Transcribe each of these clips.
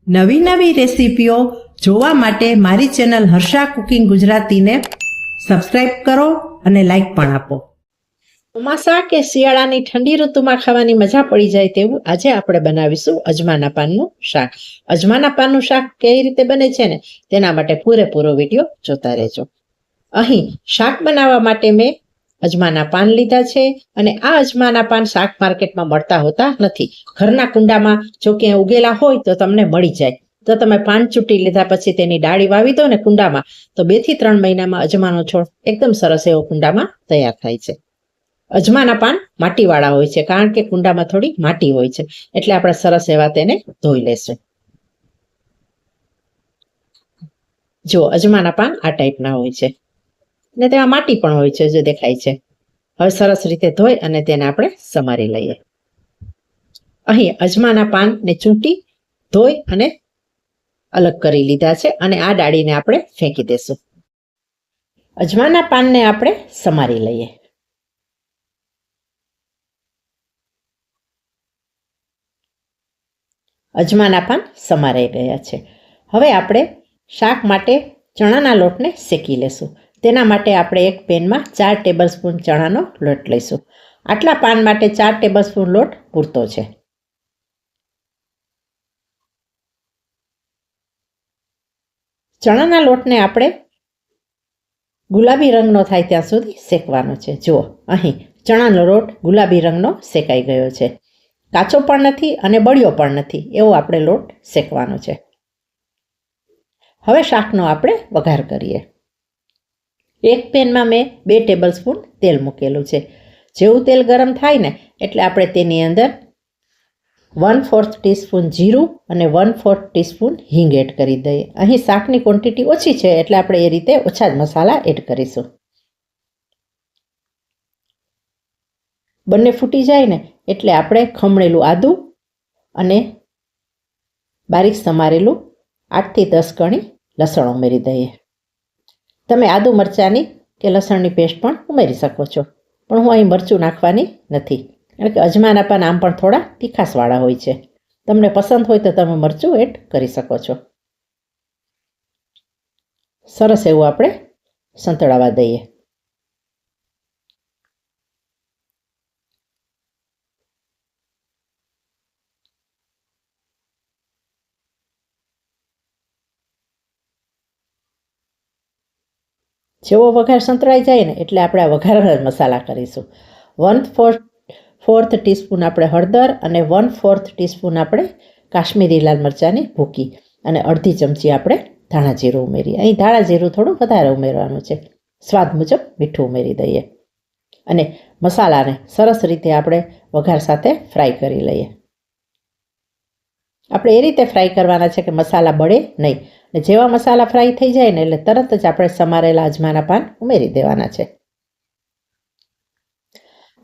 નવી નવી રેસીપીઓ જોવા માટે મારી ચેનલ હર્ષા કુકિંગ ગુજરાતીને સબસ્ક્રાઇબ કરો અને લાઈક પણ આપો. ચોમાસા કે શિયાળાની ઠંડી ઋતુમાં ખાવાની મજા પડી જાય તેવું આજે આપણે બનાવીશું અજમાના પાનનું શાક. અજમાના પાનનું શાક કઈ રીતે બને છે ને તેના માટે પૂરેપૂરો વિડીયો જોતા રહેજો. અહીં શાક બનાવવા માટે મેં અજમાના પાન લીધા છે અને આ અજમાના પાન શાક માર્કેટમાં મળતા હોતા નથી. ઘરના કુંડામાં જો ક્યાંય ઉગેલા હોય તો તમને મળી જાય. તો તમે પાન ચૂંટી લીધા પછી તેની ડાળી વાવી દો ને કુંડામાં, તો 2 થી 3 મહિનામાં અજમાનો છોડ એકદમ સરસ એવો કુંડામાં તૈયાર થાય છે. અજમાના પાન માટીવાળા હોય છે કારણ કે કુંડામાં થોડી માટી હોય છે, એટલે આપણે સરસ એવા તેને ધોઈ લેશું. જો અજમાના પાન આ ટાઈપના હોય છે ને તેમાં માટી પણ હોય છે, જે દેખાય છે. હવે સરસ રીતે ધોઈ અને તેને આપણે સમારી લઈએ. અહીં અજમાના પાનને ચૂંટી ધોઈ અને અલગ કરી લીધા છે અને આ ડાળીને આપણે ફેંકી દેશું. અજમાના પાનને આપણે સમારી લઈએ. અજમાના પાન સમારાઈ ગયા છે. હવે આપણે શાક માટે ચણાના લોટને શેકી લેશું. તેના માટે આપણે એક પેનમાં 4 ટેબલસ્પૂન ચણાનો લોટ લઈશું. આટલા પાન માટે 4 ટેબલસ્પૂન લોટ પૂરતો છે. ચણાના લોટને આપણે ગુલાબી રંગનો થાય ત્યાં સુધી શેકવાનો છે. જુઓ, અહીં ચણાનો લોટ ગુલાબી રંગનો શેકાઈ ગયો છે. કાચો પણ નથી અને બળ્યો પણ નથી, એવો આપણે લોટ શેકવાનો છે. હવે શાકનો આપણે વઘાર કરીએ. એક પેનમાં મેં 2 ટેબલસ્પૂન તેલ મૂકેલું છે. જેવું તેલ ગરમ થાય ને એટલે આપણે તેની અંદર 1/4 ટીસ્પૂન જીરું અને 1/4 ટીસ્પૂન હિંગ એડ કરી દઈએ. અહીં શાકની ક્વોન્ટિટી ઓછી છે એટલે આપણે એ રીતે ઓછા જ મસાલા એડ કરીશું. બંને ફૂટી જાય ને એટલે આપણે ખમણેલું આદું અને બારીક સમારેલું 8 થી 10 કણી લસણ ઉમેરી દઈએ. તમે આદુ મરચાંની કે લસણની પેસ્ટ પણ ઉમેરી શકો છો, પણ હું અહીં મરચું નાખવાની નથી કારણ કે અજમાના પાન આમ પણ થોડા તીખાસવાળા હોય છે. તમને પસંદ હોય તો તમે મરચું એડ કરી શકો છો. સરસ એવું આપણે સંતળાવા દઈએ. જેવો વઘાર સંતળાઈ જાય ને એટલે આપણે આ વઘારના મસાલા કરીશું. 1/4 ટીસ્પૂન આપણે હળદર અને 1/4 ટીસ્પૂન આપણે કાશ્મીરી લાલ મરચાંની ભૂકી અને અડધી ચમચી આપણે ધાણા જીરું ઉમેરીએ. અહીં ધાણા જીરું થોડું વધારે ઉમેરવાનું છે. સ્વાદ મુજબ મીઠું ઉમેરી દઈએ અને મસાલાને સરસ રીતે આપણે વઘાર સાથે ફ્રાય કરી લઈએ. આપણે એ રીતે ફ્રાય કરવાના છે કે મસાલા બળે નહીં. અને જેવા મસાલા ફ્રાય થઈ જાય ને એટલે તરત જ આપણે સમારેલા અજમાના પાન ઉમેરી દેવાના છે.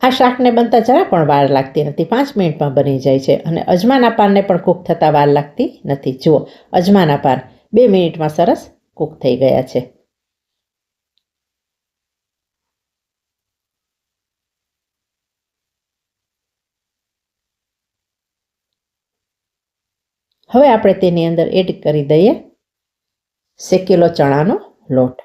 આ શાકને બનતા જરા પણ વાર લાગતી નથી, 5 મિનિટમાં બની જાય છે અને અજમાના પાનને પણ કૂક થતાં વાર લાગતી નથી. જુઓ, અજમાના પાન 2 મિનિટમાં સરસ કૂક થઈ ગયા છે. હવે આપણે તેની અંદર એડ કરી દઈએ શેકેલો ચણાનો લોટ.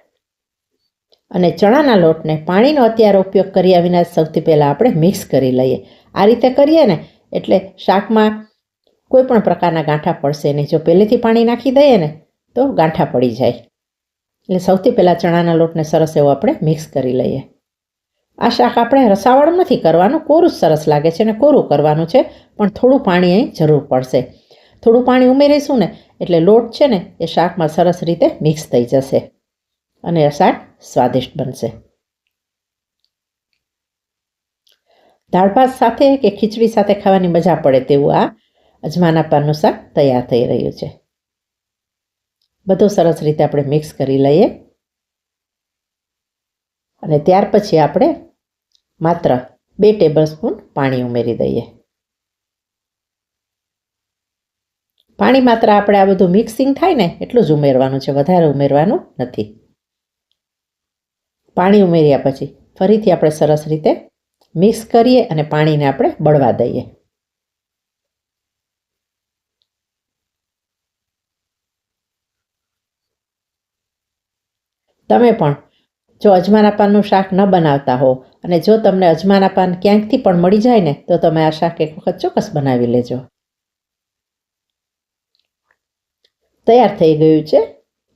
અને ચણાના લોટને પાણીનો અત્યારે ઉપયોગ કર્યા વિના સૌથી પહેલાં આપણે મિક્સ કરી લઈએ. આ રીતે કરીએ ને એટલે શાકમાં કોઈ પણ પ્રકારના ગાંઠા પડશે નહીં. જો પહેલેથી પાણી નાખી દઈએ ને તો ગાંઠા પડી જાય. એટલે સૌથી પહેલાં ચણાના લોટને સરસ એવો આપણે મિક્સ કરી લઈએ. આ શાક આપણે રસાવાળું નથી કરવાનું, કોરું જ સરસ લાગે છે અને કોરું કરવાનું છે, પણ થોડું પાણી અહીં જરૂર પડશે. થોડું પાણી ઉમેરીશું ને એટલે લોટ છે ને એ શાકમાં સરસ રીતે મિક્સ થઈ જશે અને શાક સ્વાદિષ્ટ બનશે. દાળ ભાત સાથે કે ખીચડી સાથે ખાવાની મજા પડે તેવું આ અજમાના પાનનું શાક તૈયાર થઈ રહ્યું છે. બધું સરસ રીતે આપણે મિક્સ કરી લઈએ અને ત્યાર પછી આપણે માત્ર 2 ટેબલસ્પૂન પાણી ઉમેરી દઈએ. પાણી માત્ર આપણે આ બધું મિક્સિંગ થાય ને એટલું જ ઉમેરવાનું છે, વધારે ઉમેરવાનું નથી. પાણી ઉમેર્યા પછી ફરીથી આપણે સરસ રીતે મિક્સ કરીએ અને પાણીને આપણે બળવા દઈએ. તમે પણ જો અજમાના પાનનું શાક ન બનાવતા હો અને જો તમને અજમાના પાન ક્યાંકથી પણ મળી જાય ને તો તમે આ શાક એક વખત ચોક્કસ બનાવી લેજો. તૈયાર થઈ ગયું છે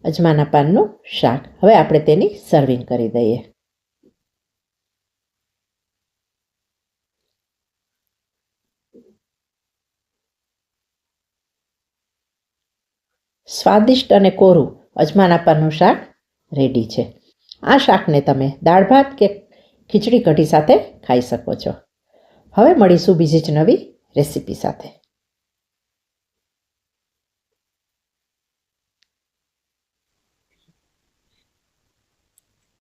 અજમાના પાનનું શાક. હવે આપણે તેની સર્વિંગ કરી દઈએ. સ્વાદિષ્ટ અને કોરું અજમાના પાનનું શાક રેડી છે. આ શાકને તમે દાળ ભાત કે ખીચડી કઢી સાથે ખાઈ શકો છો. હવે મળીશું બીજી જ નવી રેસીપી સાથે.